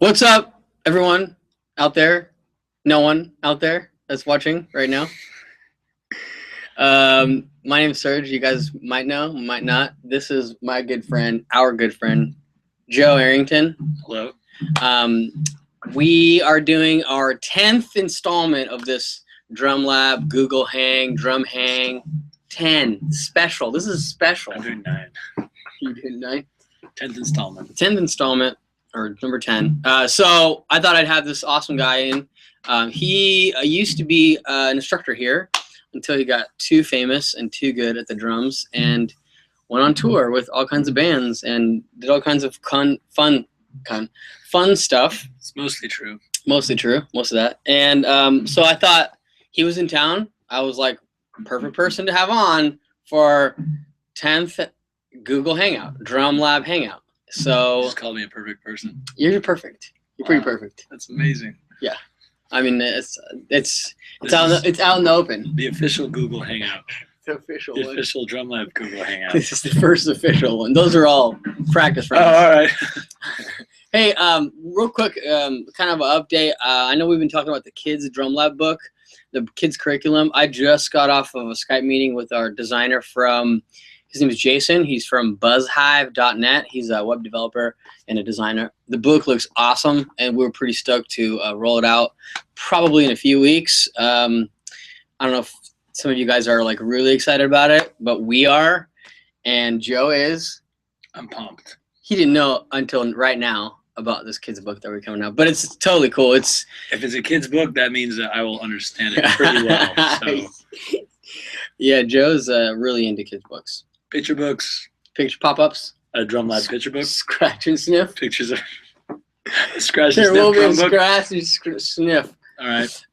What's up, everyone out there? No one out there that's watching right now. My name's Serge. You guys might know, might not. This is my good friend, our good friend, Joe Arrington. Hello. We are doing our 10th installment of this Drum Lab, Google Hang, Drum Hang 10 special. This is special. I'm doing 9. You doing 9? 10th installment. 10th installment, or number 10. So I thought I'd have this awesome guy in. He used to be an instructor here until he got too famous and too good at the drums and went on tour with all kinds of bands and did all kinds of fun stuff. It's mostly true. Mostly true, most of that. And so I thought he was in town. I was like, perfect person to have on for 10th Google Hangout, Drum Lab Hangout. So You just called me a perfect person. You're perfect. You're pretty perfect. That's amazing. Yeah, I mean it's out in the open. The official Google Hangout. The official The one. official Drum Lab Google Hangout. This is the first official one. Those are all practice Oh, rounds. all right. Hey, real quick, kind of an update. I know we've been talking about the kids Drum Lab book, the kids curriculum. I just got off of a Skype meeting with our designer from. His name is Jason. He's from buzzhive.net. He's a web developer and a designer. The book looks awesome, and we're pretty stoked to roll it out probably in a few weeks. I don't know if some of you guys are like really excited about it, but we are, and Joe is. I'm pumped. He didn't know until right now about this kid's book that we're coming out, but it's totally cool. If it's a kid's book, that means that I will understand it pretty well. So. Yeah, Joe's really into kids' books. Picture books. Picture pop-ups. A Drum Lab picture book. Scratch and sniff. Pictures of scratch and There sniff will be a Chromebook. scratch and sniff. All right.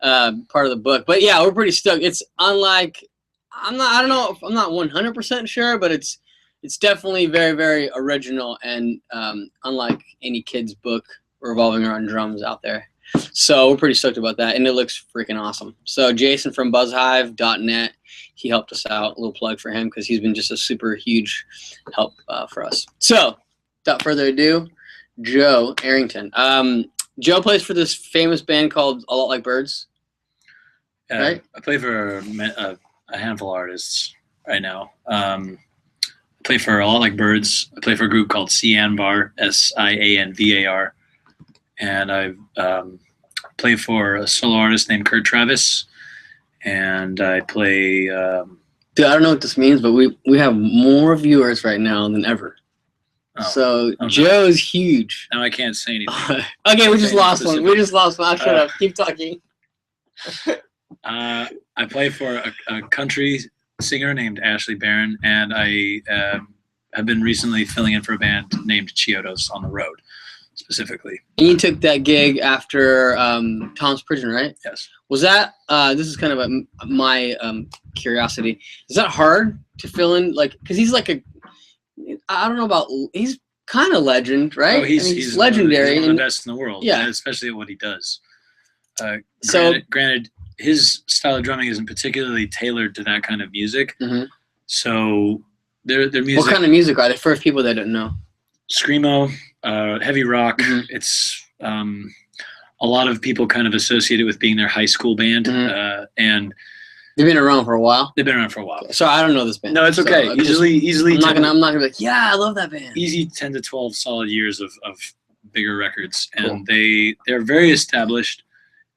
Part of the book, but yeah, we're pretty stoked. It's unlike I'm not 100% sure, but it's definitely very, very original and unlike any kid's book revolving around drums out there. So we're pretty stoked about that, and it looks freaking awesome. So Jason from buzzhive.net, he helped us out. A little plug for him because he's been just a super huge help for us. So without further ado, Joe Arrington. Joe plays for this famous band called A Lot Like Birds. Right? I play for a handful of artists right now. I play for A Lot Like Birds. I play for a group called Cianvar, Sianvar. And I play for a solo artist named Kurt Travis. And I play... Dude, I don't know what this means, but we have more viewers right now than ever. Oh, so okay. Joe's huge. Now I can't say anything. Okay, we just lost one. We just lost one. I'll shut up. Keep talking. I play for a country singer named Ashley Barron, and I have been recently filling in for a band named Chiodos on the road, specifically. And you took that gig after Tom's Prison, right? Yes. Was that, this is kind of my curiosity, is that hard to fill in? Like, because he's like I don't know about, he's kind of legend, right? Oh, he's legendary. He's one of the best in the world, yeah, and especially at what he does. Granted, his style of drumming isn't particularly tailored to that kind of music. Mm-hmm. So their music. What kind of music are they for people that don't know? Screamo, heavy rock. Mm-hmm. It's a lot of people kind of associate it with being their high school band, mm-hmm. And they've been around for a while. They've been around for a while. So I don't know this band. No, it's okay. So easily. I'm not gonna be like, yeah, I love that band. Easy 10 to 12 solid years of bigger records, and cool. they're very established.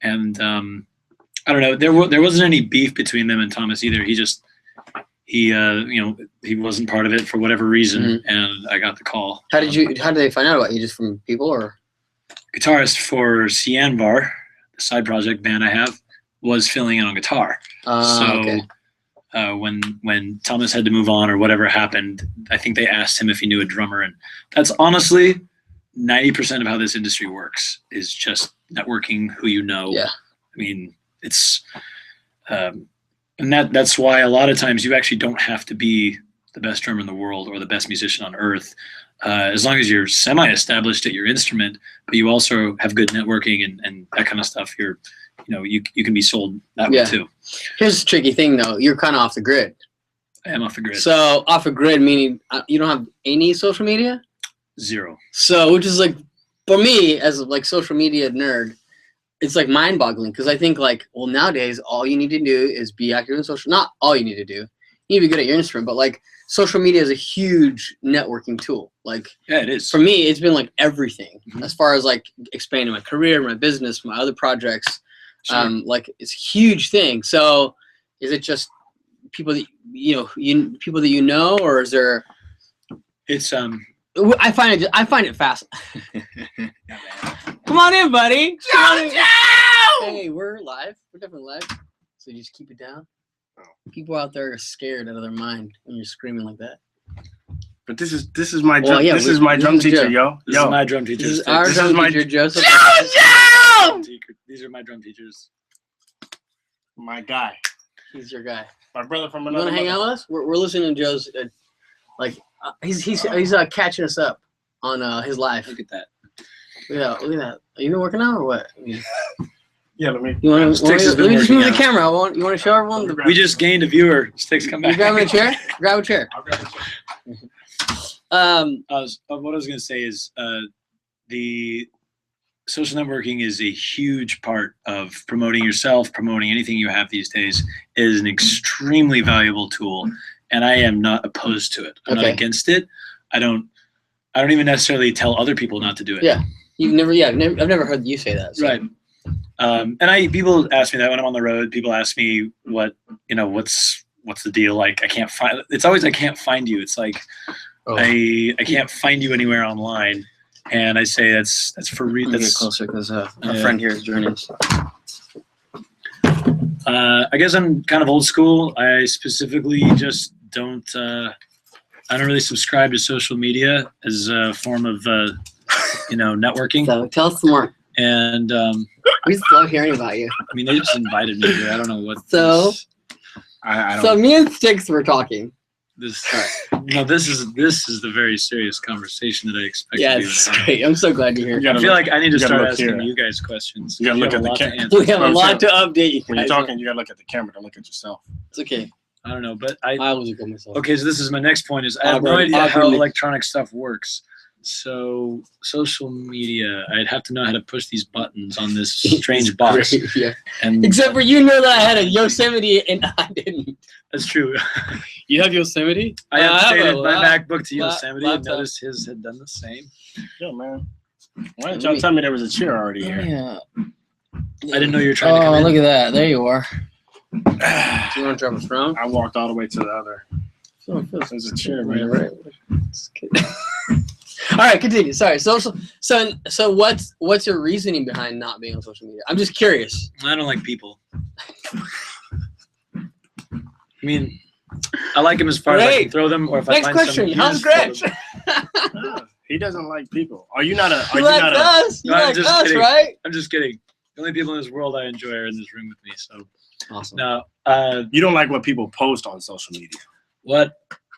And I don't know, there wasn't any beef between them and Thomas either. He wasn't part of it for whatever reason, mm-hmm. and I got the call. How did they find out about you? Just from people, or? Guitarist for Cianvar, the side project band I have, was filling in on guitar. Okay. When Thomas had to move on or whatever happened, I think they asked him if he knew a drummer, and that's honestly 90% of how this industry works, is just networking who you know. Yeah. I mean, it's and that's why a lot of times you actually don't have to be the best drummer in the world or the best musician on earth, as long as you're semi-established at your instrument, but you also have good networking and that kind of stuff. You can be sold that way too. Here's the tricky thing, though. You're kind of off the grid. I am off the grid. So off the grid meaning you don't have any social media? Zero. So which is like for me as like social media nerd, it's like mind boggling because I think like, well, nowadays all you need to do is be active in social. Not all you need to do. You need to be good at your instrument, but like social media is a huge networking tool. Like, yeah, it is. For me, it's been like everything as far as like expanding my career, my business, my other projects. Sure. Like it's a huge thing. So is it just people that people that you know, or is there? It's I find it fast. Come on in, buddy. Come on in. Hey, we're live. We're definitely live. So you just keep it down. People out there are scared out of their mind when you're screaming like that. But this is my drum. This is my drum teacher, yo. This is my drum teacher. This is our drum teacher, Joseph. These are my drum teachers. My guy. He's your guy. My brother from You another. want to hang out with us? We're listening to Joe's. He's catching us up on his life. Look at that. Look at that. Are you been working out or what? Yeah, let me. You want to? Sticks has Let been me just move the working out. camera. You want to show everyone? We just gained a viewer. Sticks, come back. You grabbing a chair? Grab a chair. I'll grab a chair. What I was going to say is the social networking is a huge part of promoting yourself, promoting anything you have these days. It is an extremely valuable tool, and I am not opposed to it. I'm not against it. I don't even necessarily tell other people not to do it. Yeah, I've never heard you say that. So. Right. And people ask me that when I'm on the road. People ask me what's the deal? Like I can't find you. It's like I can't find you anywhere online. And I say that's for real. Get closer because our friend here is joining us. I guess I'm kind of old school. I specifically just don't. I don't really subscribe to social media as a form of networking. So tell us some more. And we just love hearing about you. I mean, they just invited me here. I don't know what. So I don't. So me and Sticks were talking. This is the very serious conversation that I expect. Yeah, it's great. I'm so glad you're here. I feel like I need to start asking you guys questions. You gotta look at the camera. We have a lot to update you guys. When you're talking, you gotta look at the camera. Don't look at yourself. It's okay. I don't know, but I always look at myself. Okay, so this is my next point. Is I have no idea how electronic stuff works. So social media, I'd have to know how to push these buttons on this strange box. Great, yeah. And except for you know that I had a Yosemite and I didn't. That's true. You have Yosemite? I updated my MacBook to Yosemite and noticed his had done the same. Yeah, man. Why didn't y'all tell me there was a chair already here? Yeah. I didn't know you were trying to come in. Look at that. There you are. Do you want to drop a throne? I walked all the way to the other. There's a chair, man. Right. All right, continue. Sorry. So what's your reasoning behind not being on social media? I'm just curious. I don't like people. I mean, I like them as far as I can throw them, or if next I find question. How's Gretch? He doesn't like people. Are you not a? You like us? You like us, kidding. right? I'm just kidding. The only people in this world I enjoy are in this room with me. So awesome. Now, you don't like what people post on social media. What?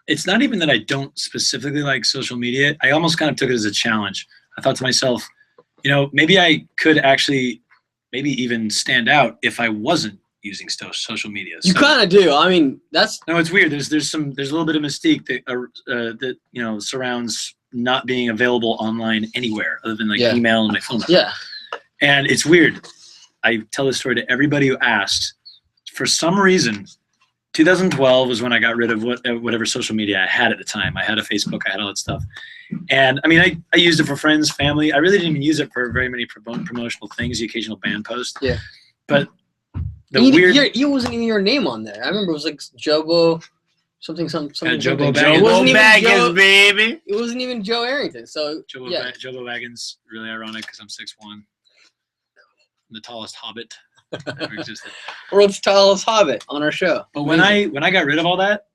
It's not even that I don't specifically like social media. I almost kind of took it as a challenge. I thought to myself, maybe I could actually maybe even stand out if I wasn't using social media. You kind of do. I mean, that's no. It's weird. There's a little bit of mystique that surrounds not being available online anywhere other than email and my phone. Yeah. And it's weird. I tell this story to everybody who asks. For some reason, 2012 was when I got rid of whatever social media I had at the time. I had a Facebook. I had all that stuff. And I mean, I used it for friends, family. I really didn't even use it for very many promotional things, the occasional band post. Yeah. But you wasn't even your name on there. I remember it was like Jobo, something. Jobo Baggins, baby. It wasn't even Joe Arrington. So Jobo Baggins, really ironic because I'm 6'1", the tallest hobbit ever existed. World's tallest hobbit on our show. But when I got rid of all that,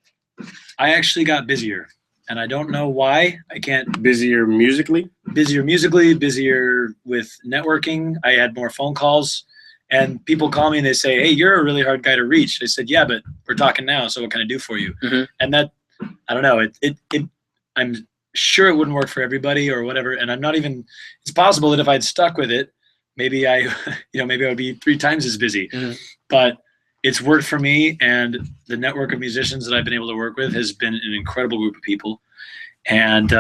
I actually got busier, and I don't know why. I can't. Busier musically, busier with networking. I had more phone calls. And people call me and they say, "Hey, you're a really hard guy to reach." I said, "Yeah, but we're talking now, so what can I do for you?" Mm-hmm. And that, I don't know. I'm sure it wouldn't work for everybody or whatever. And I'm not even. It's possible that if I'd stuck with it, maybe I would be 3 times as busy. Mm-hmm. But it's worked for me, and the network of musicians that I've been able to work with has been an incredible group of people. And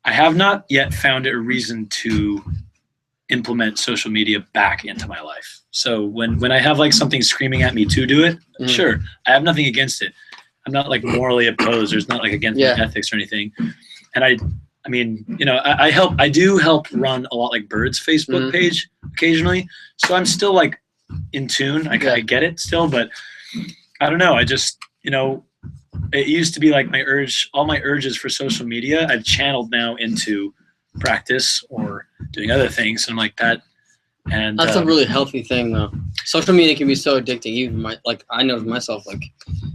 I have not yet found a reason to implement social media back into my life. So when I have like something screaming at me to do it, sure, I have nothing against it. I'm not like morally opposed. There's not like against my ethics or anything. And I mean, you know, I do help run a lot like Bird's Facebook page occasionally. So I'm still like in tune. I get it still, but I don't know. I just, you know, it used to be like all my urges for social media, I've channeled now into practice or doing other things. And I'm like that. And that's a really healthy thing though. Social media can be so addicting. Even like I know myself, like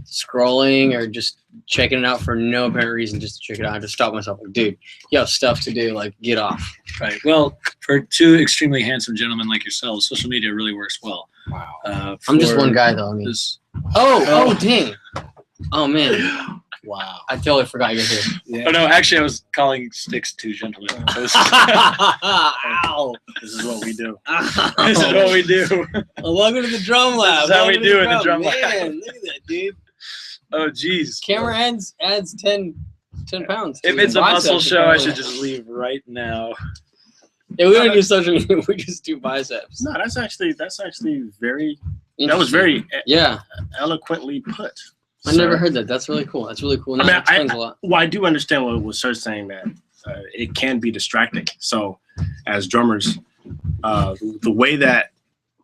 scrolling or just checking it out for no apparent reason, just to check it out. I just stop myself, like, dude, you have stuff to do, like get off. Right. Well, for two extremely handsome gentlemen like yourselves, social media really works well. Wow. I'm just one guy though. I mean, oh dang. Oh man. Wow. I totally forgot you're here. Yeah. Oh no, actually I was calling sticks two gentlemen. Ow. This is what we do. This is what we do. Welcome to the drum lab. This is how we do in the drum lab. Man, look at that, dude. Oh geez. Camera adds 10 pounds. If it's a muscle show, I should just leave right now. Yeah, we don't do social media. We just do biceps. No, that's actually very. That was very eloquently put. I never heard that. That's really cool. That's really cool. Now that explains a lot. Well, I do understand what Sir's saying, that it can be distracting. So, as drummers, the way that,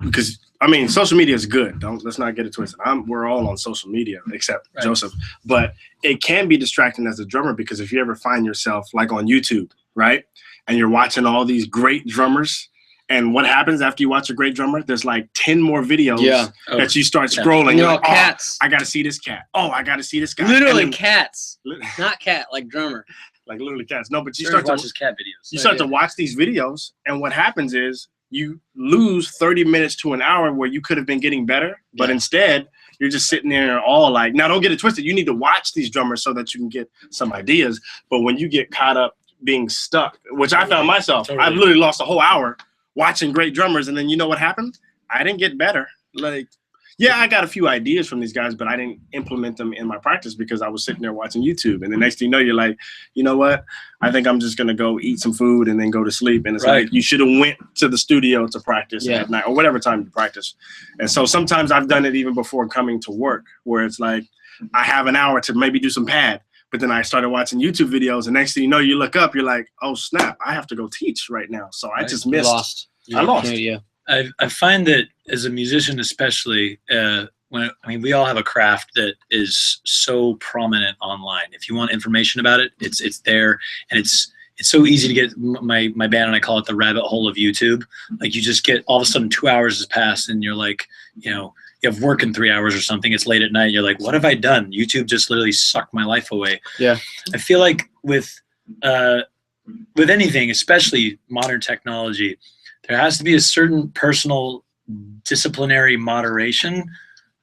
because I mean, social media is good. Let's not get it twisted. We're all on social media except Joseph, but it can be distracting as a drummer, because if you ever find yourself like on YouTube, right, and you're watching all these great drummers. And what happens after you watch a great drummer? There's like 10 more videos that you start scrolling. You're like, cats. I got to see this cat. Oh, I got to see this guy. Literally cats. Not cat, like drummer. Like literally cats. No, but you start to watch his cat videos. You start to watch these videos, and what happens is you lose 30 minutes to an hour where you could have been getting better, but instead you're just sitting there all like, now don't get it twisted. You need to watch these drummers so that you can get some ideas. But when you get caught up being stuck, which I found myself, I've literally lost a whole hour watching great drummers, and then you know what happened? I didn't get better. Like, yeah, I got a few ideas from these guys, but I didn't implement them in my practice because I was sitting there watching YouTube. And the next thing you know, you're like, you know what? I think I'm just gonna go eat some food and then go to sleep. And it's like, you should have went to the studio to practice at night or whatever time you practice. And so sometimes I've done it even before coming to work, where it's like I have an hour to maybe do some pad. But then I started watching YouTube videos, and next thing you know, you look up, you're like, "Oh snap! I have to go teach right now." So I just missed. I lost. I find that as a musician, especially, we all have a craft that is so prominent online. If you want information about it, it's there, and it's so easy to get. My band and I call it the rabbit hole of YouTube. Like you just get all of a sudden 2 hours has passed, and you're like, you know. You have work in 3 hours or something, it's late at night, you're like, what have I done? YouTube just literally sucked my life away. Yeah. I feel like with anything, especially modern technology, there has to be a certain personal disciplinary moderation.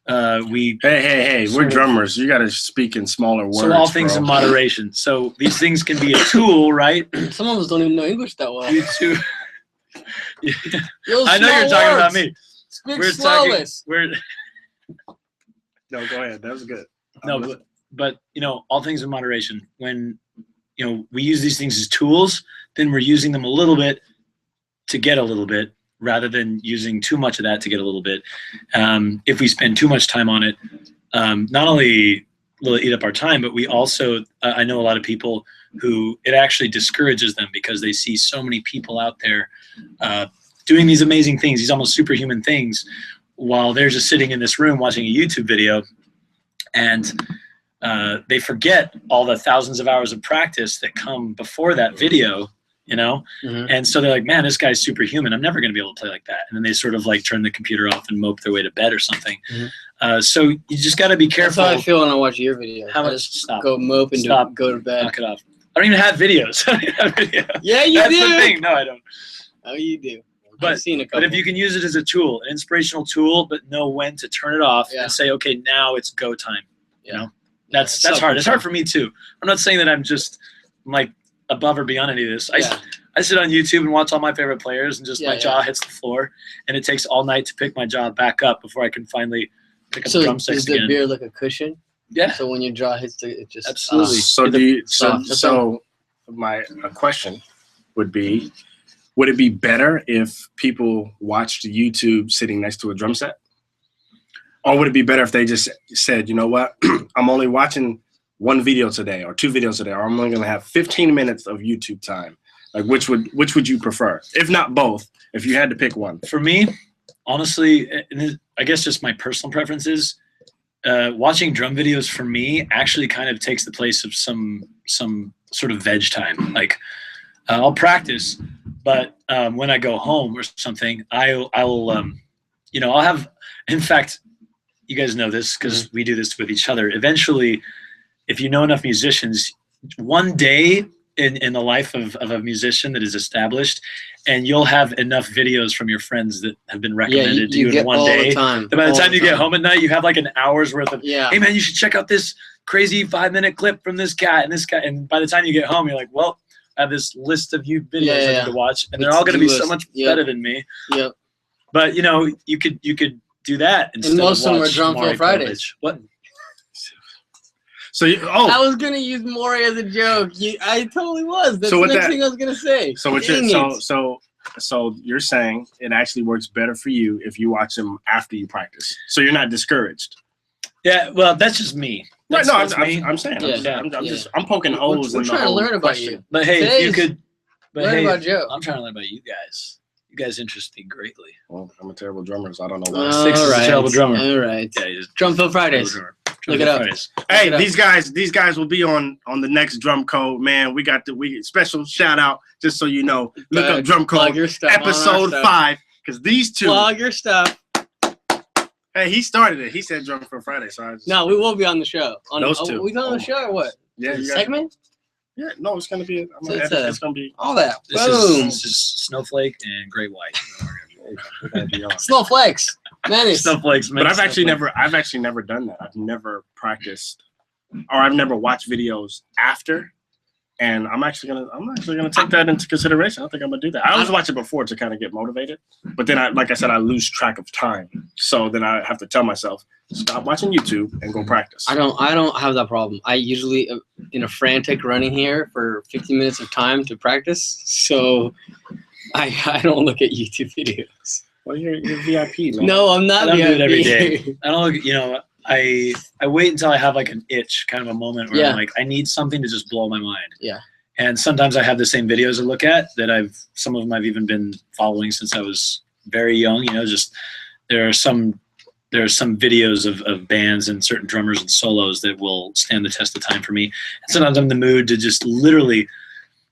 Hey, we're drummers. You got to speak in smaller words. So all things in moderation. So these things can be a tool, right? Some of us don't even know English that well. YouTube. I know you're talking about me. We're talking. No, go ahead. That was good. No, but you know, all things in moderation. When you know we use these things as tools, then we're using them a little bit to get a little bit, rather than using too much of that to get a little bit. If we spend too much time on it, not only will it eat up our time, but we also I know a lot of people who it actually discourages them because they see so many people out there. Doing these amazing things, these almost superhuman things, while they're just sitting in this room watching a YouTube video, and they forget all the thousands of hours of practice that come before that video, you know? And so they're like, man, this guy's superhuman. I'm never going to be able to play like that. And then they sort of like turn the computer off and mope their way to bed or something. So you just got to be careful. That's how I feel when I watch your video. How much? Stop. Go mope and go to bed. Knock it off. I don't even have videos. Yeah, you do. That's the thing. No, I don't. Oh, you do. But if you can use it as a tool, an inspirational tool, but know when to turn it off and say, okay, now it's go time. You know, that's hard. It's hard for me too. I'm not saying that I'm like above or beyond any of this. I sit on YouTube and watch all my favorite players, and just my jaw hits the floor, and it takes all night to pick my jaw back up before I can finally pick up the drumsticks again. Is the beer like a cushion? Yeah. So when your jaw hits it just absolutely. So question would be, would it be better if people watched YouTube sitting next to a drum set? Or would it be better if they just said, you know what, I'm only watching one video today or 2 videos today, or I'm only going to have 15 minutes of YouTube time? Like, which would you prefer? If not both, if you had to pick one. For me, honestly, I guess just my personal preferences, watching drum videos for me actually kind of takes the place of some sort of veg time. Like, I'll practice, but when I go home or something, I'll have, in fact, you guys know this because we do this with each other. Eventually, if you know enough musicians, one day in the life of a musician that is established, and you'll have enough videos from your friends that have been recommended to you in one day. That by the time you get home at night, you have like an hour's worth of, hey man, you should check out this crazy 5-minute clip from this guy and this guy. And by the time you get home, you're like, well, I have this list of videos I need to watch, and they're all going to be so much better than me. Yep. But you could do that instead. And most of them are Drum Fill Fridays. What? So I was gonna use Maury as a joke. I totally was. That's the next thing I was gonna say. So so you're saying it actually works better for you if you watch them after you practice. So you're not discouraged. Yeah, well, that's just me. Right? No, I'm saying. I'm poking holes. We're trying to learn about you. But hey, if you could. But learn hey, about Joe. I'm trying to learn about you guys. You guys interest me greatly. Well, I'm a terrible drummer, so I don't know why. Six is a terrible drummer. All right. Yeah, Drum Fill Fridays. Look it up. Hey, these guys will be on the next Drum Code, man. We special shout out, just so you know. Look up Drum Code episode 5, because these two. Plug your stuff. Hey, he started it. He said Drum Fill Friday, so No, we will be on the show. Those two. Are we on the show or what? Yeah, segment. Yeah, no, it's gonna be. It's gonna be all that. Boom. This is Snowflake and Great White. Snowflakes. Snowflakes. But I've actually never done that. I've never practiced, or I've never watched videos after. And I'm actually gonna take that into consideration. I think I'm gonna do that. I always watch it before to kind of get motivated, but then like I said, I lose track of time. So then I have to tell myself, stop watching YouTube and go practice. I don't have that problem. I usually in a frantic running here for 15 minutes of time to practice. So I don't look at YouTube videos. Well, you're VIP, man. No, I'm not. I don't do it every day. I don't look. I wait until I have like an itch, kind of a moment where I'm like, I need something to just blow my mind. Yeah. And sometimes I have the same videos to look at that some of them I've even been following since I was very young. Just there are some videos of bands and certain drummers and solos that will stand the test of time for me. And sometimes I'm in the mood to just literally.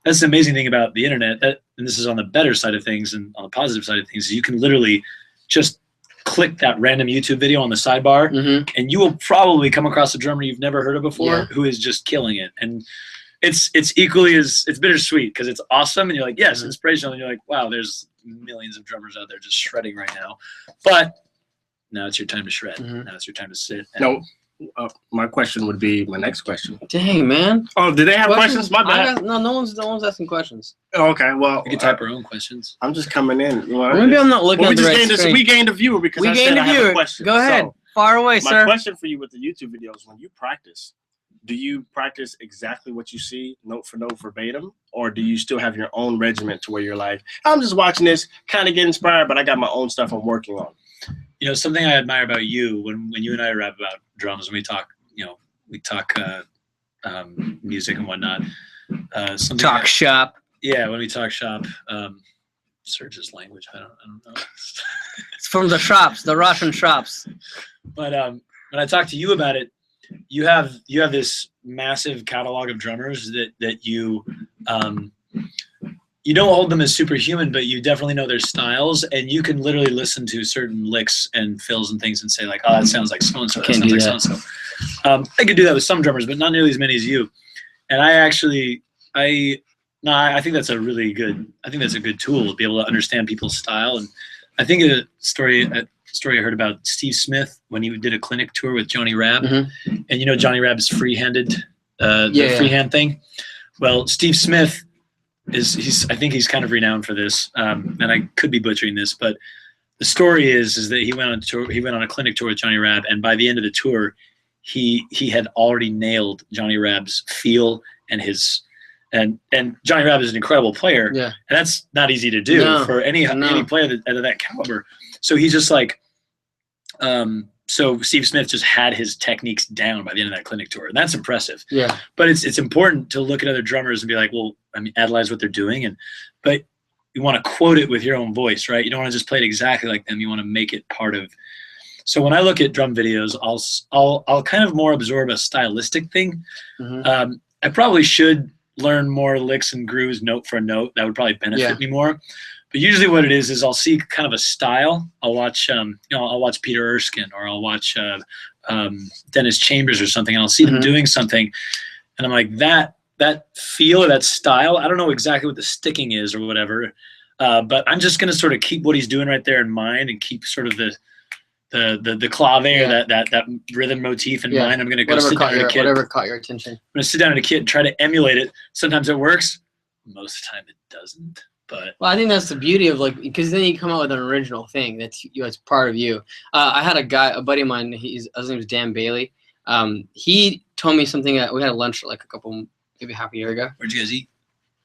That's the amazing thing about the internet. And this is on the better side of things, and on the positive side of things, is you can literally just click that random YouTube video on the sidebar, and you will probably come across a drummer you've never heard of before who is just killing it. And it's equally as it's bittersweet because it's awesome, and you're like, yes, inspirational, and you're like, wow, there's millions of drummers out there just shredding right now. But now it's your time to shred. Now it's your time to sit. No. My question would be my next question. Dang, man. Oh, did they have questions? My bad. No one's asking questions. Oh, okay, well. We can type our own questions. I'm just coming in. Maybe I'm not looking at the right screen. We gained a viewer because I said I have a question. Go ahead. So, far away, sir. My question for you with the YouTube videos, when you practice, do you practice exactly what you see, note for note, verbatim? Or do you still have your own regiment to where you're like, I'm just watching this, kind of get inspired, but I got my own stuff I'm working on? Something I admire about you when you and I rap about drums and we talk music and whatnot. Talk shop. Yeah, when we talk shop, Serge's language. I don't know. It's from the shops, the Russian shops. But when I talk to you about it, you have this massive catalog of drummers that you you don't hold them as superhuman, but you definitely know their styles, and you can literally listen to certain licks and fills and things and say like, oh, that sounds like so and so. That sounds like so and so. I could do that with some drummers, but not nearly as many as you. And I think that's a good tool to be able to understand people's style. And I think a story I heard about Steve Smith when he did a clinic tour with Johnny Rabb, and Johnny Rabb's freehanded, freehand thing. Well, Steve Smith I think he's kind of renowned for this, and I could be butchering this, but the story is that he went on a clinic tour with Johnny Rabb, and by the end of the tour, he had already nailed Johnny Rabb's feel and his and Johnny Rabb is an incredible player. Yeah. And that's not easy to do for any player of that caliber. So he's just like, so Steve Smith just had his techniques down by the end of that clinic tour. And that's impressive. Yeah. But it's important to look at other drummers and be like, well, I mean, analyze what they're doing. But you want to quote it with your own voice, right? You don't want to just play it exactly like them. You want to make it part of. So when I look at drum videos, I'll kind of more absorb a stylistic thing. Mm-hmm. I probably should learn more licks and grooves note for note. That would probably benefit me more. But usually what it is I'll see kind of a style. I'll watch, I'll watch Peter Erskine, or I'll watch Dennis Chambers or something, and I'll see them doing something, and I'm like, that feel or that style, I don't know exactly what the sticking is or whatever, but I'm just gonna sort of keep what he's doing right there in mind and keep sort of the clave, that rhythm motif in mind. I'm gonna go sit down at a kit. Whatever caught your attention. I'm gonna sit down at a kit and try to emulate it. Sometimes it works. Most of the time it doesn't. But well, I think that's the beauty of because then you come out with an original thing that's part of you. I had a buddy of mine. His name is Dan Bailey. He told me something. We had a lunch like maybe half a year ago. Where'd you guys eat?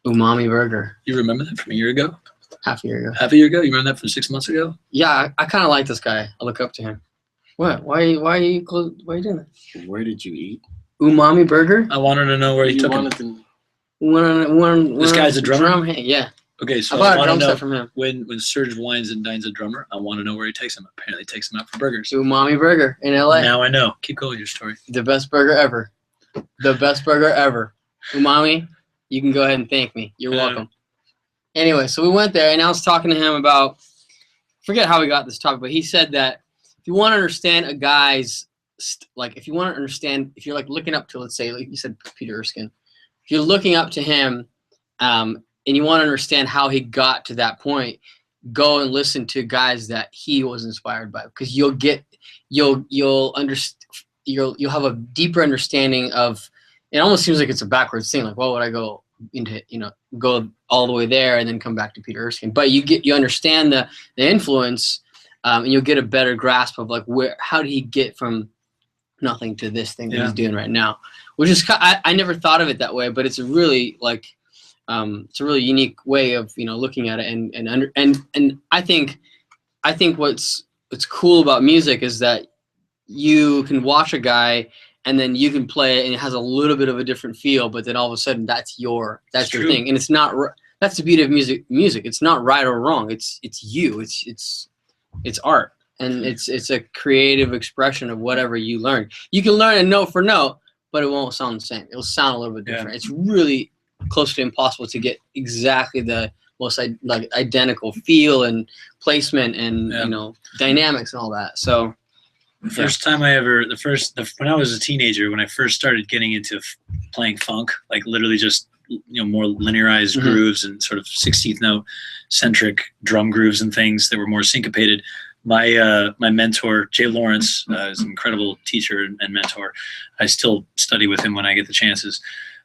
Umami Burger. You remember that from a year ago? Half a year ago. Half a year ago? You remember that from 6 months ago? Yeah, I kind of like this guy. I look up to him. What? Why are you doing that? Where did you eat? Umami Burger. I wanted to know where he took him. This guy's a drummer? Yeah. Okay, so I bought a drum set from him. When Serge wines and dines a drummer, I want to know where he takes him. Apparently he takes him out for burgers. Umami Burger in LA. Now I know. Keep going with your story. The best burger ever. The best burger ever. Umami, you can go ahead and thank me. You're welcome. Anyway, so we went there, and I was talking to him about, forget how we got this topic, but he said that if you want to understand a guy's, if you're like looking up to, let's say, like you said, Peter Erskine, if you're looking up to him, and you want to understand how he got to that point, go and listen to guys that he was inspired by, because you'll have a deeper understanding of. It almost seems like it's a backwards thing. Like, well, would I go into go all the way there and then come back to Peter Erskine? But you understand the influence, and you'll get a better grasp of like how did he get from nothing to this thing that he's doing right now, which is I never thought of it that way, but it's a really it's a really unique way of looking at it, and I think what's cool about music is that you can watch a guy and then you can play it and it has a little bit of a different feel, but then all of a sudden that's your thing, and it's not. That's the beauty of music. It's not right or wrong. It's you. It's art, and it's a creative expression of whatever you learn. You can learn it note for note, but it won't sound the same. It'll sound a little bit different. It's really close to impossible to get exactly the most identical feel and placement and dynamics and all that. So the first time when I was a teenager, when I first started getting into playing funk, like literally just more linearized grooves and sort of 16th note centric drum grooves and things that were more syncopated. My mentor, Jay Lawrence, is an incredible teacher and mentor. I still study with him when I get the chances.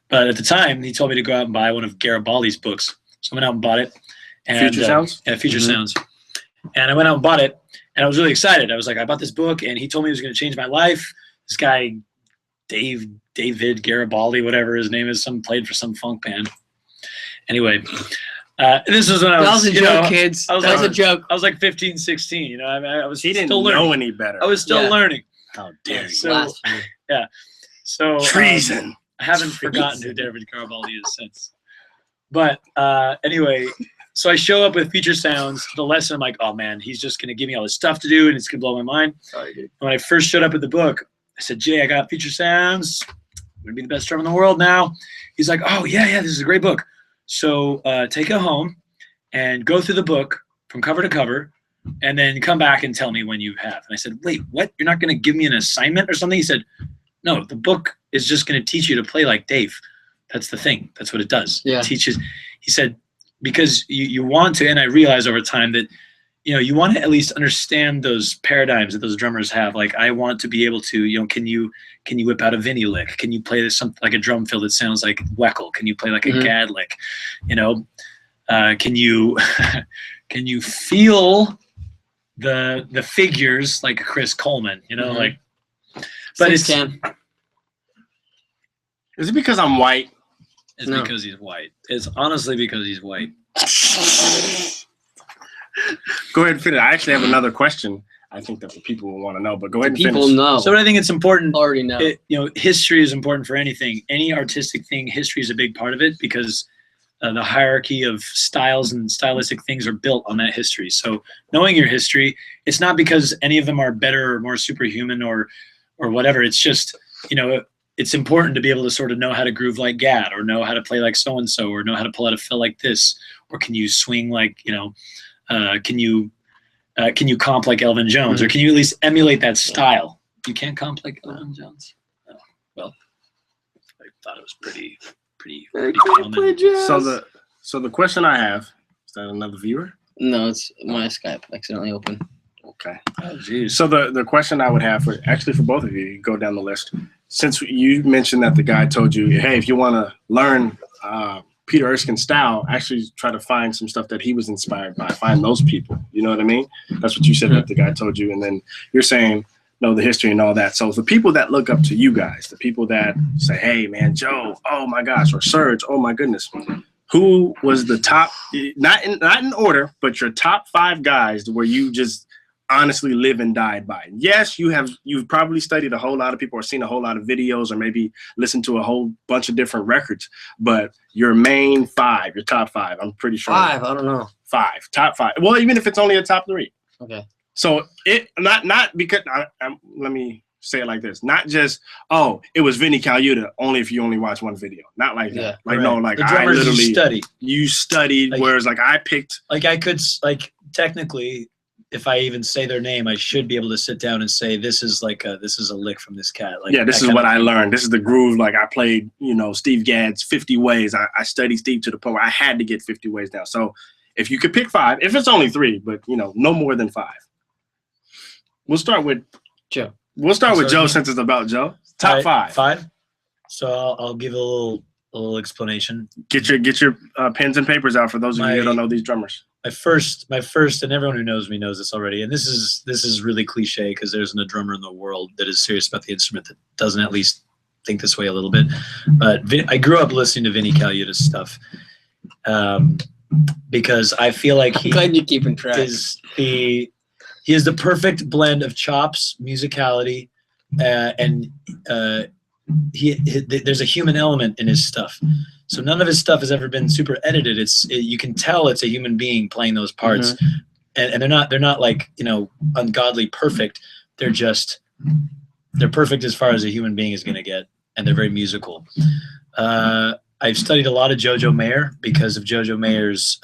But at the time, he told me to go out and buy one of Garibaldi's books. So I went out and bought it. And, Future Sounds? Yeah, Future Sounds. And I went out and bought it, and I was really excited. I was like, I bought this book, and he told me it was going to change my life. This guy, David Garibaldi, whatever his name is, played for some funk band. Anyway, this was when I was. That was a joke, kids. That was a joke. I was like 15, 16. I was. He didn't still know any better. I was still learning. How dare you? So, So treason. I haven't forgotten who David Garibaldi is since. But anyway, so I show up with Future Sounds. The lesson, I'm like, oh man, he's just gonna give me all this stuff to do, and it's gonna blow my mind. Sorry, dude. When I first showed up at the book, I said, Jay, I got Future Sounds. I'm gonna be the best drummer in the world now. He's like, oh yeah, this is a great book. So take it home and go through the book from cover to cover, and then come back and tell me when you have. And I said, wait, what? You're not gonna give me an assignment or something? He said, no, the book is just gonna teach you to play like Dave. That's the thing. That's what it does. Yeah. It teaches. He said, because you want to, and I realized over time that, you want to at least understand those paradigms that those drummers have. Like, I want to be able to, can you whip out a Vinny lick? Can you play this something like a drum fill that sounds like Weckl? Can you play like a Gad lick? Can you can you feel the figures like a Chris Coleman? But it's is it because I'm white? It's No. because he's white. It's honestly because he's white. Go ahead and finish. I actually have another question. I think that the people will want to know, but go ahead and People finish. know. So I think it's important. Already know. History is important for anything. Any artistic thing, history is a big part of it because the hierarchy of styles and stylistic things are built on that history. So knowing your history, it's not because any of them are better or more superhuman or whatever. It's just, it's important to be able to sort of know how to groove like Gad, or know how to play like so-and-so, or know how to pull out a fill like this, or can you swing like, can you comp like Elvin Jones, or can you at least emulate that style? You can't comp like Elvin Jones. Oh, well, I thought it was pretty common. So the question I have, is that another viewer? No, it's my Skype accidentally open. Okay. Oh, geez. So the question I would have for both of you, you go down the list. Since you mentioned that the guy told you, hey, if you want to learn Peter Erskine's style, actually try to find some stuff that he was inspired by. Find those people. You know what I mean? That's what you said that the guy told you. And then you're saying, know the history and all that. So the people that look up to you guys, the people that say, hey, man, Joe, oh, my gosh, or Serge, oh, my goodness. Who was the top, not in order, but your top 5 guys where you just honestly live and died by? Yes, you've probably studied a whole lot of people or seen a whole lot of videos or maybe listened to a whole bunch of different records, but your main 5, your top 5, I'm pretty sure. 5, I don't know. 5, top 5. Well, even if it's only a top 3. Okay. So it not because let me say it like this, not just, oh, it was Vinny Colaiuta only if you only watch one video, not like that. Like right. No, like the I literally you studied, like, whereas like I picked, like I could like technically, if I even say their name, I should be able to sit down and say this is a lick from this cat. Like, yeah, this is what I learned. This is the groove. Like I played, Steve Gadd's 50 Ways. I studied Steve to the point where I had to get 50 Ways down. So if you could pick 5, if it's only 3, but no more than 5. We'll start with Joe. We'll start with Joe since it's about Joe. Top 5. 5. So I'll give a little explanation. Get your pens and papers out for those of you who don't know these drummers. My first, and everyone who knows me knows this already. And this is really cliche because there isn't a drummer in the world that is serious about the instrument that doesn't at least think this way a little bit. But I grew up listening to Vinny Colaiuta's stuff because I feel like I'm glad you're keeping track. He is the perfect blend of chops, musicality, and there's a human element in his stuff. So none of his stuff has ever been super edited. You can tell it's a human being playing those parts, and they're not like ungodly perfect. They're perfect as far as a human being is going to get, and they're very musical. I've studied a lot of Jojo Mayer because of Jojo Mayer's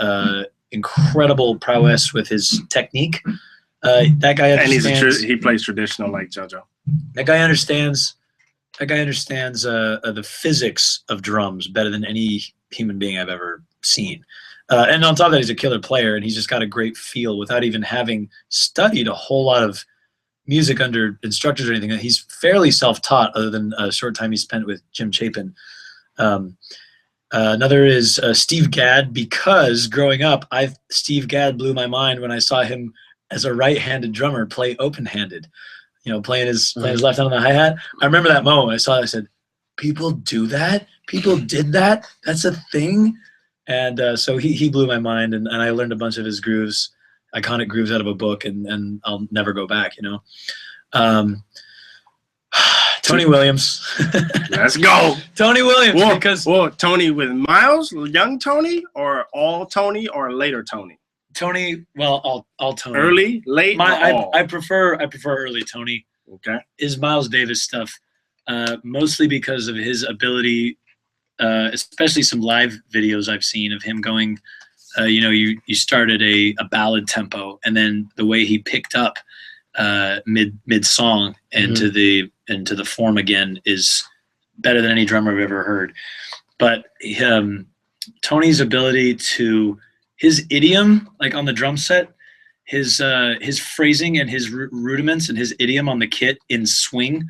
incredible prowess with his technique. That guy understands. And he plays traditional like JoJo. That guy understands the physics of drums better than any human being I've ever seen. And on top of that, he's a killer player, and he's just got a great feel without even having studied a whole lot of music under instructors or anything. He's fairly self-taught, other than a short time he spent with Jim Chapin. Another is Steve Gadd, because growing up, Steve Gadd blew my mind when I saw him as a right-handed drummer play open-handed, playing his left hand on the hi-hat. I remember that moment. I saw it, I said, people do that? People did that? That's a thing? And so he blew my mind, and I learned a bunch of his grooves, iconic grooves out of a book, and I'll never go back, Tony Williams. Let's go. Tony Williams. Tony with Miles, young Tony, or all Tony, or later Tony? Tony, well, all Tony. Early, late, I prefer early Tony. Okay. Is Miles Davis stuff, mostly because of his ability, especially some live videos I've seen of him going, you started a ballad tempo, and then the way he picked up mid song into the form again is better than any drummer I've ever heard. But Tony's ability to his idiom, like on the drum set, his phrasing and his rudiments and his idiom on the kit in swing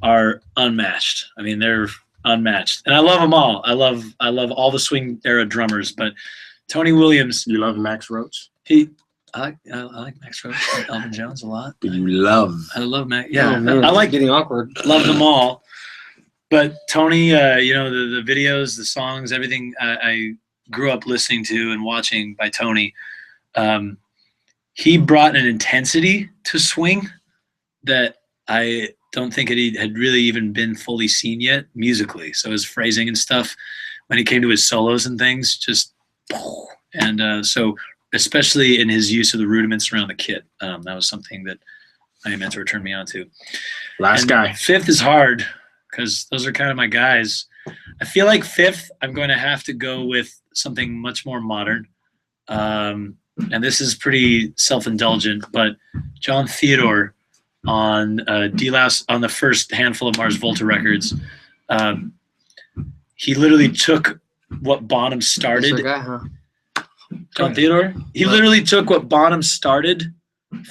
are unmatched. I mean, they're unmatched, and I love them all. I love all the swing era drummers, but Tony Williams. You love Max Roach? I like Max Roach and Elvin Jones a lot. I love Max. Yeah, I like getting awkward. Love them all, But Tony, you know, the videos, the songs, everything I grew up listening to and watching by Tony, he brought an intensity to swing that I don't think it had really even been fully seen yet musically. So his phrasing and stuff, when he came to his solos and things, just, and so especially in his use of the rudiments around the kit, that was something that my mentor turned me on to. Last guy. Fifth is hard because those are kind of my guys. I feel like fifth, I'm going to have to go with something much more modern. And this is pretty self-indulgent, but John Theodore on D-Louse, on the first handful of Mars Volta records, he literally took what Bonham started. That's our guy, huh? John Theodore? He literally took what Bonham started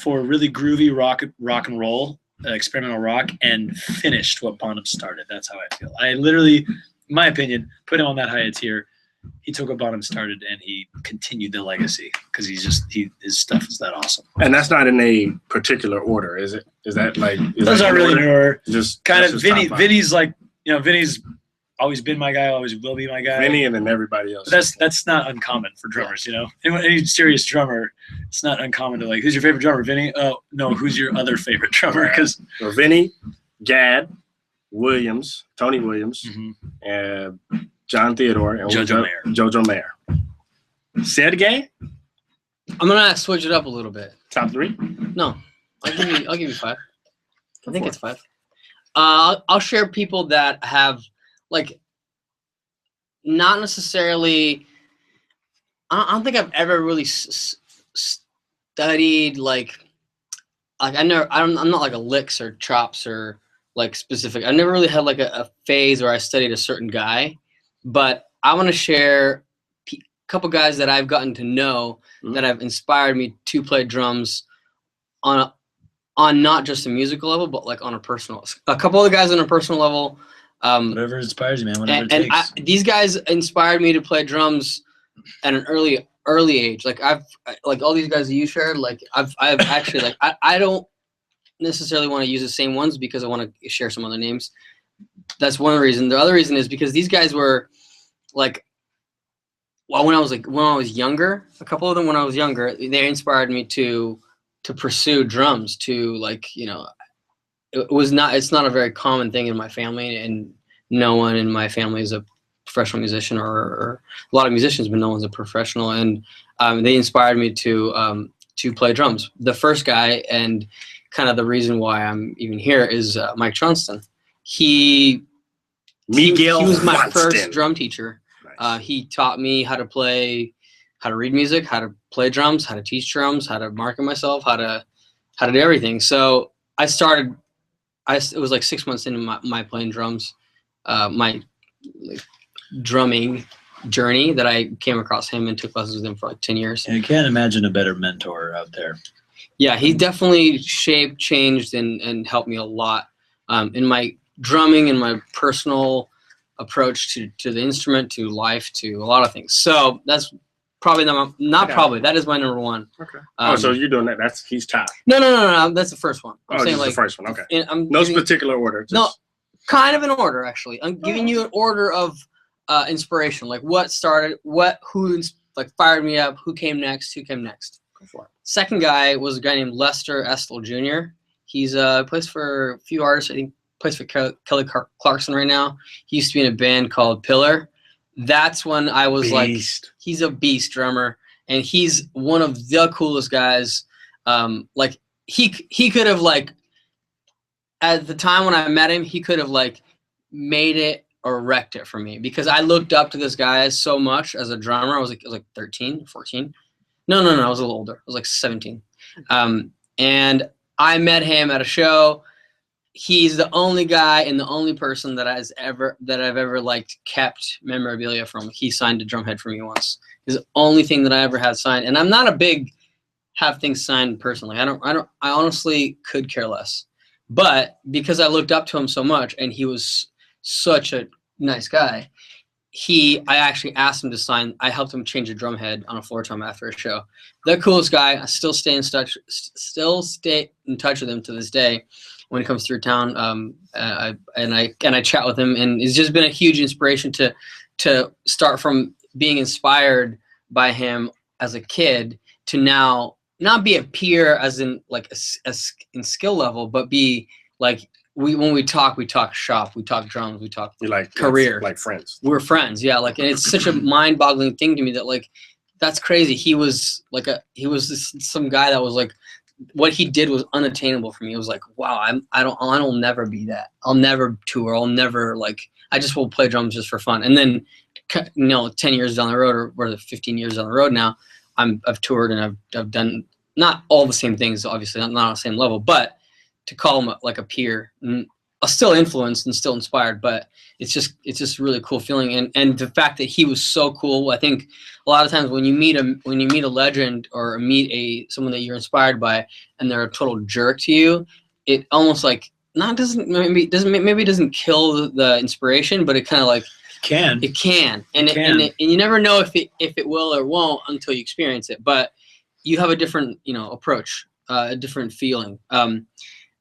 for really groovy rock and roll, experimental rock, and finished what Bonham started. That's how I feel. I literally, in my opinion, put him on that high tier. He took what Bonham started and he continued the legacy because his stuff is that awesome. And that's not in a particular order, is it? Is that like? Those aren't really in order. Just kind of Vinny. top five. Vinny's like, you know, Vinny's always been my guy, always will be my guy. Vinny, and then everybody else. But that's not uncommon for drummers, you know. Any serious drummer, it's not uncommon to like, who's your favorite drummer, Vinny? Oh no, who's your other favorite drummer? Because so Vinny, Gad, Williams, Tony Williams, and John Theodore, and Jojo Mayer. Sergey? I'm gonna switch it up a little bit. Top three? No, I'll give you five. I think it's five. I'll share people that have like not necessarily. I don't think I've ever really studied like I'm not like a licks or chops or like specific. I never really had like a phase where I studied a certain guy. But I want to share a couple guys that I've gotten to know that have inspired me to play drums on not just a musical level, but like on a personal. A couple of the guys on a personal level. Whatever inspires you, man. Whatever it takes. These guys inspired me to play drums at an early age. Like I've like all these guys that you shared. Like I've actually like I don't necessarily want to use the same ones because I want to share some other names. That's one reason. The other reason is because these guys were like, well, when I was younger, a couple of them when I was younger, they inspired me to pursue drums. To like, you know, it's not a very common thing in my family, and no one in my family is a professional musician or a lot of musicians, but no one's a professional. And they inspired me to play drums. The first guy and kind of the reason why I'm even here is Mike Johnston. He was my first drum teacher. Nice. He taught me how to read music, how to play drums, how to teach drums, how to market myself, how to do everything. So it was like 6 months into my playing drums, my drumming journey that I came across him and took lessons with him for like 10 years. And you can't imagine a better mentor out there. Yeah, he definitely changed, and helped me a lot in my drumming and my personal approach to the instrument, to life, to a lot of things. So that's probably that is my number one. Okay. So you're doing that. He's top. No. That's the first one. I'm saying like the first one. Okay. No particular order. No, kind of in order actually. I'm giving you an order of inspiration, like what started, who like fired me up, who came next. Go for it. Second guy was a guy named Lester Estel Jr. He's plays for a few artists. I think plays for Kelly Clarkson right now. He used to be in a band called Pillar. That's when I was like, he's a beast drummer, and he's one of the coolest guys. Like he could have like, at the time when I met him, he could have like made it or wrecked it for me, because I looked up to this guy so much as a drummer. I was like 13, 14. No, I was a little older. I was like 17. And I met him at a show. He's the only guy and the only person that I've ever like kept memorabilia from. He signed a drum head for me once. It's the only thing that I ever had signed. And I'm not a big have things signed personally. I honestly could care less. But because I looked up to him so much and he was such a nice guy, I actually asked him to sign. I helped him change a drum head on a floor tom after a show. The coolest guy. I still stay in touch with him to this day. when he comes through town. I chat with him, and it's just been a huge inspiration to start from being inspired by him as a kid to now not be a peer as in like in skill level, but be like when we talk shop, we talk drums, we talk like career, like friends. We're friends, yeah. Like, and it's such a mind-boggling thing to me that like that's crazy. He was some guy that was like, what he did was unattainable for me. It was like, wow, I'll never be that. I'll never tour. I'll never I just will play drums just for fun. And then, 10 years down the road, or 15 years down the road now, I've toured and I've done not all the same things, obviously not on the same level, but to call him like a peer, still influenced and still inspired, but it's just really cool feeling. And the fact that he was so cool. I think a lot of times when you meet a legend or meet someone that you're inspired by and they're a total jerk to you, it almost like maybe doesn't kill the inspiration, but it kind of like it can. And you never know if it will or won't until you experience it. But you have a different approach, a different feeling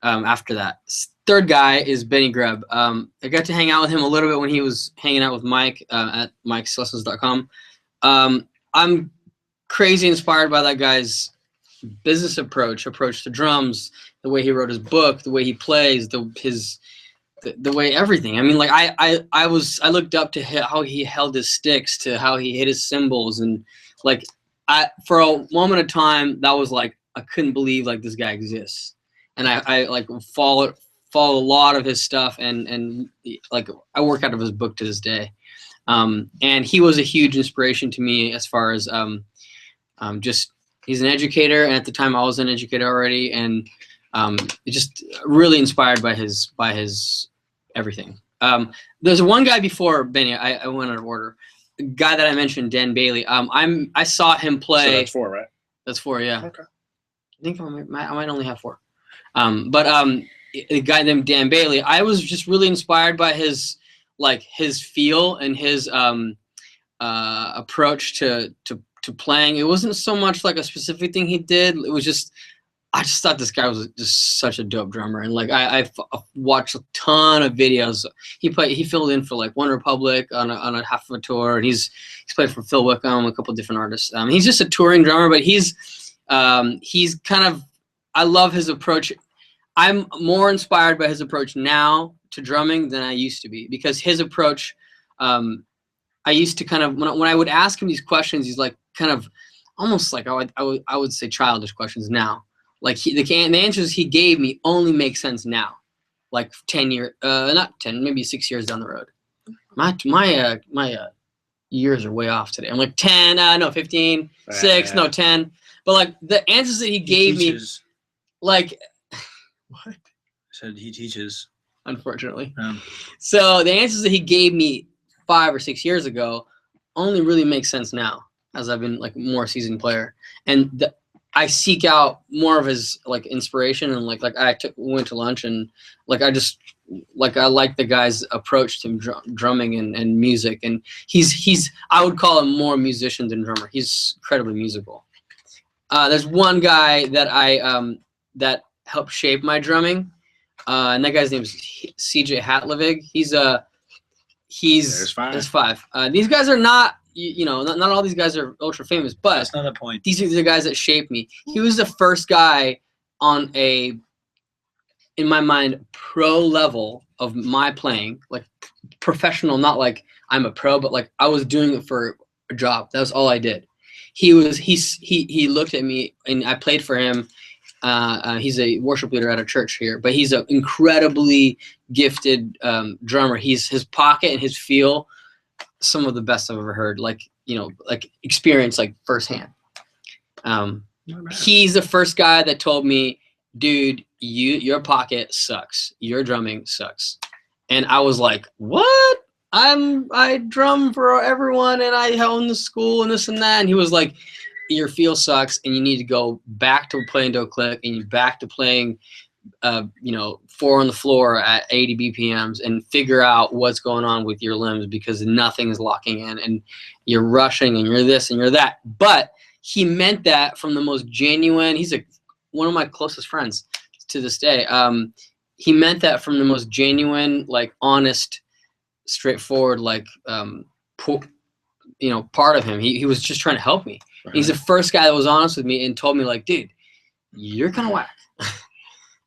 after that. Third guy is Benny Grubb. I got to hang out with him a little bit when he was hanging out with Mike at MikeSlessons.com. I'm crazy inspired by that guy's business approach to drums, the way he wrote his book, the way he plays, the way everything. I mean, like I looked up to how he held his sticks, to how he hit his cymbals, and like for a moment of time that was like I couldn't believe like this guy exists, and I like follow a lot of his stuff, and like I work out of his book to this day. And he was a huge inspiration to me as far as just he's an educator, and at the time I was an educator already, and just really inspired by his everything. There's one guy before Benny. I went out of order. A guy that I mentioned, Dan Bailey. I saw him play. So that's 4, right? That's 4, yeah. Okay. I think I might only have 4. But a guy named Dan Bailey. I was just really inspired by his feel and his approach to playing. It wasn't so much like a specific thing he did. It was just I just thought this guy was just such a dope drummer, and like I watched a ton of videos. He filled in for like One Republic on a half of a tour, and he's played for Phil Wickham, a couple different artists. He's just a touring drummer, but he's kind of, I love his approach. I'm more inspired by his approach now to drumming than I used to be, because his approach, I used to kind of, when I would ask him these questions, he's like kind of almost like I would say childish questions now. Like the answers he gave me only make sense now, like 10 years, not 10, maybe 6 years down the road. My years are way off today. I'm like 10, no 15, 6, no 10. But like the answers that he gave me, like what? I said he teaches. Unfortunately. So the answers that he gave me 5 or 6 years ago only really make sense now, as I've been like more seasoned player, and I seek out more of his like inspiration, and like went to lunch, and like I like the guy's approach to drumming and music, and he's I would call him more musician than drummer. He's incredibly musical. There's one guy that that helped shape my drumming, and that guy's name is CJ Hatlevig. There's 5. These guys are not. Not all these guys are ultra famous, but that's not the point. These are the guys that shaped me. He was the first guy on in my mind, pro level of my playing, like professional, not like I'm a pro, but like I was doing it for a job. That was all I did. He looked at me, and I played for him. He's a worship leader at a church here, but he's an incredibly gifted drummer. His pocket and his feel, some of the best I've ever heard, like experience, like firsthand. He's the first guy that told me, dude, your pocket sucks. Your drumming sucks. And I was like, what? I drum for everyone, and I own the school and this and that. And he was like, your feel sucks, and you need to go back to playing do click, and you're back to playing 4 on the floor at 80 BPMs, and figure out what's going on with your limbs, because nothing's locking in, and you're rushing, and you're this and you're that. But he meant that from the most genuine. He's one of my closest friends to this day. he meant that from the most genuine, like honest, straightforward, like part of him. He was just trying to help me. Right. He's the first guy that was honest with me and told me like, dude, you're kind of whack.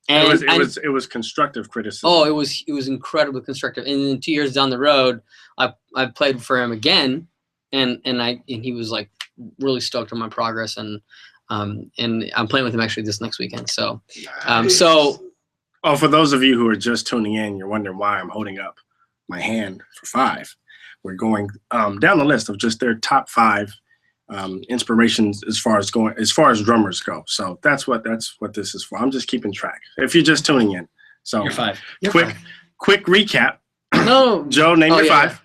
And it was constructive criticism. Oh, it was incredibly constructive. And then 2 years down the road, I played for him again, and he was like really stoked on my progress, and I'm playing with him actually this next weekend. So, nice. For those of you who are just tuning in, you're wondering why I'm holding up my hand for 5. We're going down the list of just their top 5 inspirations as far as drummers go. So that's what this is for. I'm just keeping track. If you're just tuning in, so you're 5. Quick recap. No, Joe, name your 5.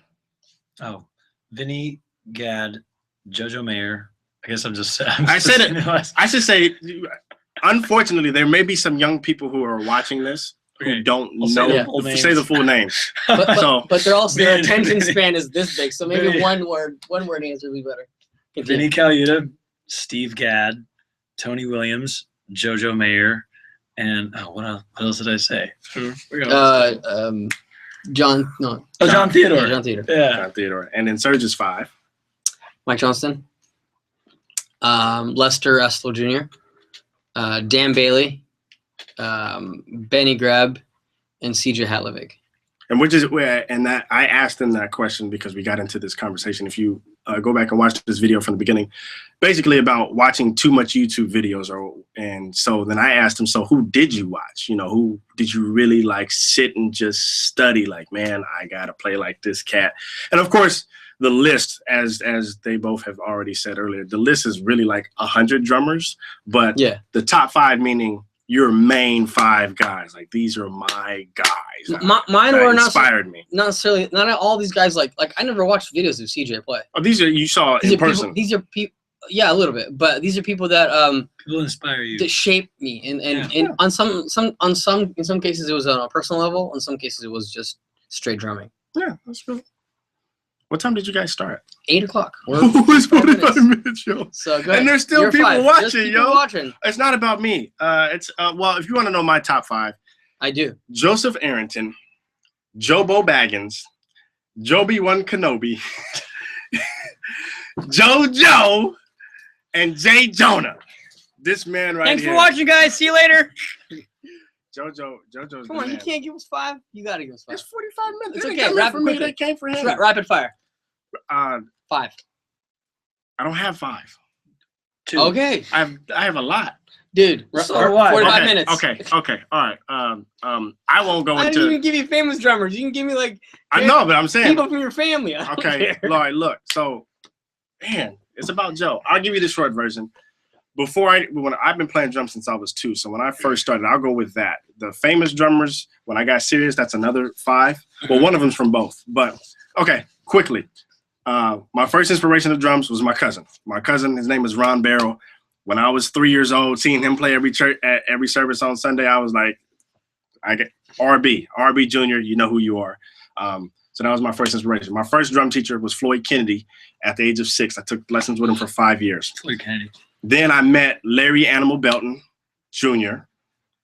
Oh, Vinny, Gad, JoJo Mayer. I guess I said it. I should say, unfortunately, there may be some young people who are watching this who don't know. Say the full name. But their attention span is this big, so maybe one word answer would be better. Vinny Colaiuta, Steve Gadd, Tony Williams, JoJo Mayer, and what else did I say? John Theodore. John Theodore. Yeah. John Theodore. And then Surge's 5. Mike Johnston, Lester Estler Jr., Dan Bailey, Benny Greb, and CJ Hatlevic. And that I asked him that question because we got into this conversation. If you go back and watch this video from the beginning, basically about watching too much YouTube videos, and so then I asked him, so who did you watch? Who did you really like sit and just study? Like, man, I gotta play like this cat. And of course, the list, as they both have already said earlier, the list is really like 100 drummers, but the top 5 meaning your main 5 guys. Like, these are my guys. Mine were inspired me. Not necessarily. Not all these guys. Like I never watched videos of CJ play. Oh, you saw in person. These are people. Yeah, a little bit. But these are people that people inspire you. That shape me. And in some cases it was on a personal level. In some cases it was just straight drumming. Yeah, that's good. What time did you guys start? 8 o'clock. It's 45 minutes, yo. So go ahead. And there's still people watching, yo. Watching. It's not about me. It's if you want to know my top 5, I do. Joseph Arrington, Jobo Baggins, Joby-Wan Kenobi, JoJo, and Jay Jonah. This man right here. Thanks for watching, guys. See you later. JoJo's Come on, you can't give us 5. You gotta give us 5. It's 45 minutes. It's okay. That came for him. Rapid fire. 5. I don't have 5. 2. Okay. I have a lot. Dude, 45 minutes. Okay. All right. I won't go into. I didn't even give you famous drummers. You can give me like. I know, but I'm saying people from your family. Okay, Lloyd. Look. So, man, it's about Joe. I'll give you the short version. When I've been playing drums since I was 2, so when I first started, I'll go with that. The famous drummers. When I got serious, that's another 5. Well, one of them's from both. But okay, quickly. My first inspiration of drums was my cousin. My cousin, his name is Ron Barrow. When I was 3 years old, seeing him play every service on Sunday, I was like, I get RB Jr., you know who you are. So that was my first inspiration. My first drum teacher was Floyd Kennedy at the age of 6. I took lessons with him for 5 years. Floyd Kennedy. Then I met Larry Animal Belton Jr.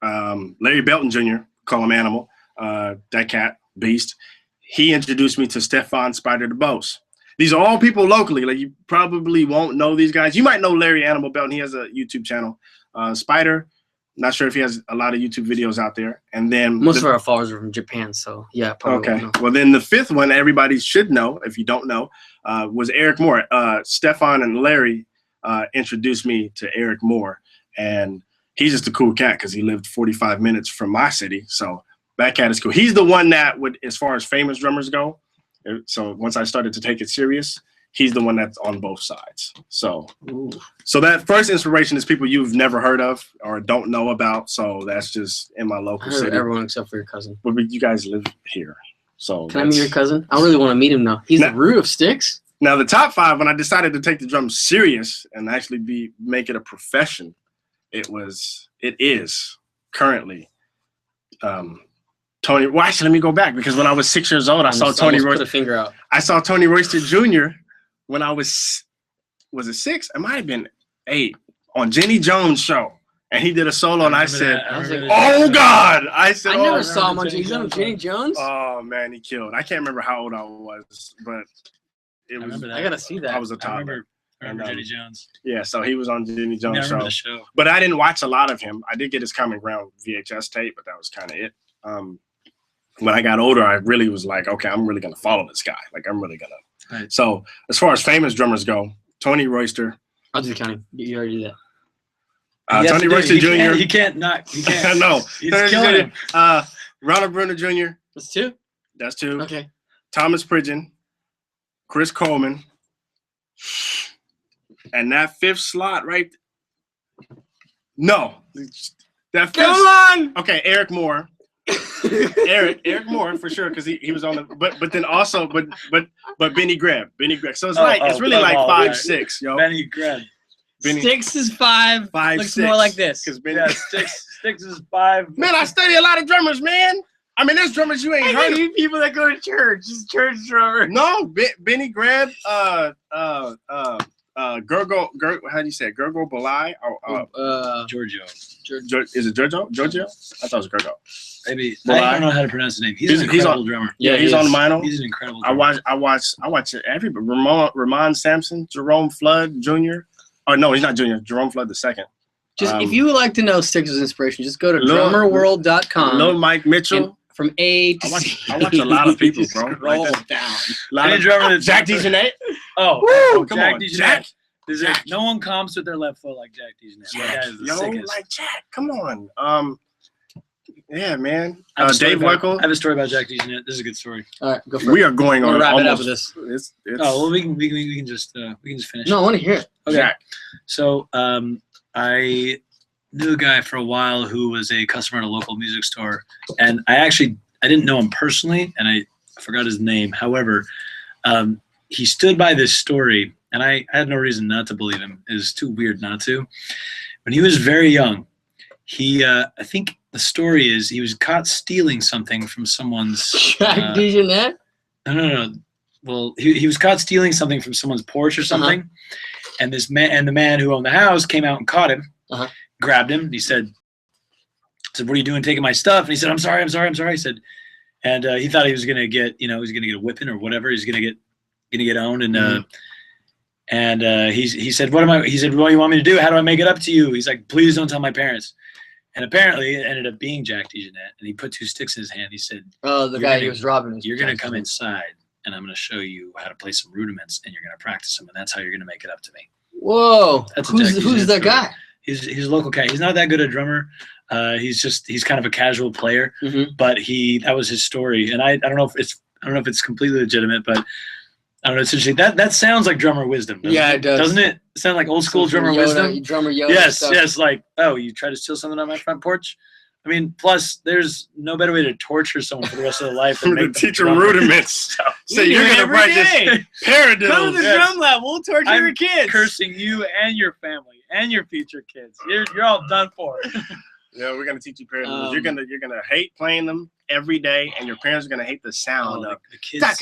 Larry Belton Jr., call him Animal, that cat, beast. He introduced me to Stefan Spider the Bose. These are all people locally. Like, you probably won't know these guys. You might know Larry Animal Belton. He has a YouTube channel. Spider, not sure if he has a lot of YouTube videos out there. And then most of our followers are from Japan, so yeah, probably. Okay. Well, then the 5th one everybody should know, if you don't know, was Eric Moore. Stefan and Larry introduced me to Eric Moore, and he's just a cool cat because he lived 45 minutes from my city. So that cat is cool. He's the one that would, as far as famous drummers go. So once I started to take it serious, he's the one that's on both sides. So that first inspiration is people you've never heard of or don't know about. So that's just in my local city. Everyone except for your cousin. But you guys live here. So can I meet your cousin? I really want to meet him now. He's the root of Sticks. Now the top 5, when I decided to take the drums serious and actually make it a profession, it is currently Tony. Well, actually, let me go back, because when I was 6 years old, I saw Tony Royster. Put a finger out. I saw Tony Royster Jr. when I was it 6? It might have been 8 on Jenny Jones' show, and he did a solo, and I said, I was like, "Oh God!" I said, I "Oh, never saw him on Jenny Jones. Jenny Jones? oh man, he killed. I can't remember how old I was, but it was. remember that. I gotta see that. I was a I toddler. remember Jenny Jones. Yeah, so he was on Jenny I Jones remember show. the show. But I didn't watch a lot of him. I did get his Common Ground VHS tape, but that was kind of it. When I got older, I really was like, okay, I'm really gonna follow this guy. Like, I'm really gonna. Right. So as far as famous drummers go, Tony Royster. I'll do the counting. You already did that. He has Tony to do it. Royster Jr. He can't not. He can't. I know. He's Tony killing Royster him. Jr. Ronald Bruner Jr. That's 2? That's 2. Okay. Thomas Pridgeon, Chris Coleman, and that 5th slot right. No, that 5th. Come on! Okay, Eric Moore. Eric Moore for sure, because he was on the but then also but Benny Greb. So it's it's really like 5, right. 6, yo. Benny Greb. Sticks is 5. 5, Looks 6. more like this. Because Benny. Yeah, Sticks is 5. Man, I study a lot of drummers, man. I mean, there's drummers you ain't heard of. People that go to church, just church drummer. No, Benny Greb, Gurgle, how do you say it? Gurgle Balai? Giorgio. Is it Giorgio? I thought it was Gurgle. Maybe. Well, I don't know how to pronounce his name. He's an He's incredible drummer. Yeah, he's on the Mino. He's an incredible drummer. I watch everybody. Ramon Sampson, Jerome Flood Jr. Oh no, he's not Jr. Jerome Flood the second. Just if you would like to know Sticks' inspiration, just go to drummerworld.com. Lil Mike Mitchell. From A to I Z. watch a lot of people, bro. Scroll down. Any drummer that's Jack DeJohnette. Oh, Come Jack on, DeJohnette. Jack. No one comps with their left foot like Jack DeJohnette. That guy is the Yo, sickest. like Jack. Come on. Yeah, man. I have a story Dave about- Weckl. I have a story about Jack DeJohnette. This is a good story. All right, go for We it. are going I'm on. gonna wrap it up almost, with this. It's Oh well, we can just finish. No, I want to hear it. Okay. Jack. So I knew a guy for a while who was a customer at a local music store, and I didn't know him personally, and I forgot his name. However, he stood by this story, and I had no reason not to believe him. It was too weird not to. When he was very young, I think the story is he was caught stealing something from someone's. Jack DeJohnette? No. Well, he was caught stealing something from someone's porch or something, and the man who owned the house came out and caught him, grabbed him. He said, "What are you doing taking my stuff?" And he said, I'm sorry. He said, and he thought he was gonna get, he was gonna get a whipping or whatever. He's gonna get owned, and he said, He said, "What do you want me to do? How do I make it up to you?" He's like, "Please don't tell my parents." And apparently, it ended up being Jack DeJohnette, and he put 2 sticks in his hand. He said, Oh, the guy he was robbing. "You're gonna come inside, and I'm gonna show you how to play some rudiments, and you're gonna practice them, and that's how you're gonna make it up to me." Whoa. That's Who's that guy? He's a local guy. He's not that good a drummer. He's kind of a casual player, but that was his story. And I don't know if it's completely legitimate, but I don't know. It's interesting. That sounds like drummer wisdom. It does. Doesn't it sound like old school drummer wisdom? Drummer Yoda Yes, stuff. yes. Like, oh, you try to steal something on my front porch? I mean, plus there's no better way to torture someone for the rest of their life than To teach them rudiments. So We you're do it gonna every practice day. paradiddles. Come to the drum lab. We'll torture I'm your kids. cursing you and your family and your future kids. You're all done for. Yeah, we're gonna teach you paradiddles. You're gonna hate playing them every day, and your parents are gonna hate the sound of the kids. Not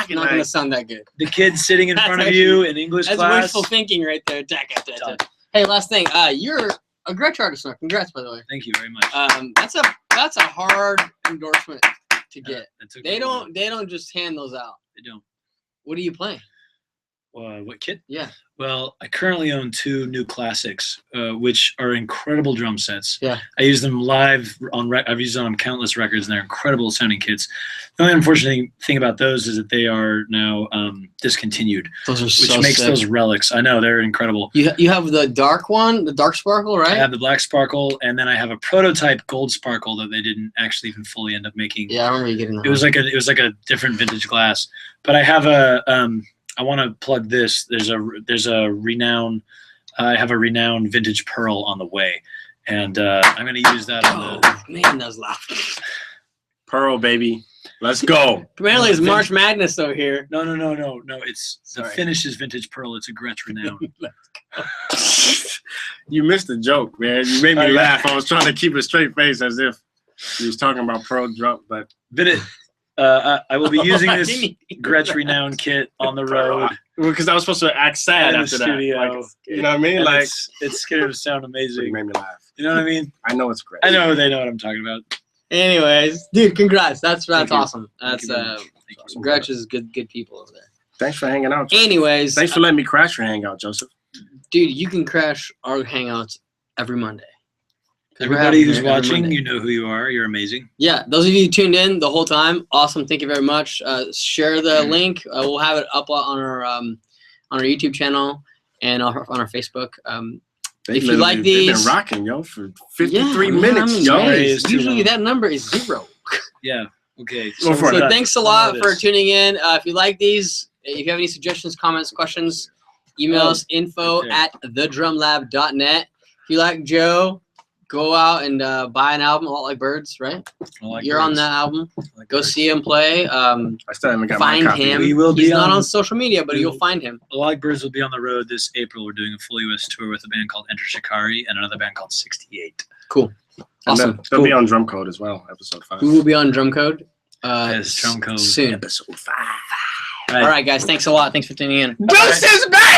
gonna sound that good. The kids sitting in That's front of actually- you in English That's class. wishful thinking right there. Done. Hey, last thing. You're a Gretsch artist now. Congrats, by the way. Thank you very much. That's a hard endorsement to get. That took They me a while. don't just hand those out. They don't. What are you playing? What kit? Yeah. Well, I currently own 2 new classics, which are incredible drum sets. Yeah. I use them live I've used them on countless records, and they're incredible sounding kits. The only unfortunate thing about those is that they are now discontinued, Those are which so makes sick. those relics. I know they're incredible. You have the dark one, the dark sparkle, right? I have the black sparkle, and then I have a prototype gold sparkle that they didn't actually even fully end up making. Yeah, I remember you getting that. It was like a different vintage glass. But I have I want to plug this. There's a renowned. I have a renowned vintage pearl on the way, and I'm going to use that on the. Man, that was loud. Pearl, baby. Let's go. Apparently, it's March Madness over here. No. It's the finish is vintage pearl. It's a Gretsch renowned. You missed the joke, man. You made me laugh. I was trying to keep a straight face as if he was talking about pearl drum, but Vintage. I will be using this Gretsch Renown kit on the road. Because I was supposed to act sad in the after studio. that. Like, you know what I mean? And Like, it's going to sound it amazing. made me laugh. You know what I mean? I know it's great. I know they know what I'm talking about. Anyways, dude, congrats. That's Thank you. awesome. Thank That's you very much. Thank you. Gretsch is good people over there. Thanks for hanging out. Joseph. Anyways, Thanks for letting me crash your hangout, Joseph. dude, you can crash our hangouts every Monday. Everybody who's watching, you know who you are. You're amazing. Yeah, those of you who tuned in the whole time, awesome. Thank you very much. Share the link. We'll have it up on our YouTube channel and on our Facebook. If you like these, they've been rocking, yo, for 53 minutes, yo. Usually that number is 0. Yeah. Okay. So thanks a lot for tuning in. If you like these, if you have any suggestions, comments, questions, email us info@thedrumlab.net. If you like Joe, go out and buy an album, A Lot Like Birds, right? You're on that album. Go see him play. I still haven't got find my copy. him. We will He's be not on social media, but you'll find him. A Lot of Birds will be on the road this April. We're doing a full US tour with a band called Enter Shikari and another band called 68. Cool. Awesome. They'll be on Drum Code as well, episode 5. We will be on Drum Code. Yes, Drum Code soon. Episode 5. All right, guys. Thanks a lot. Thanks for tuning in. Deuces back!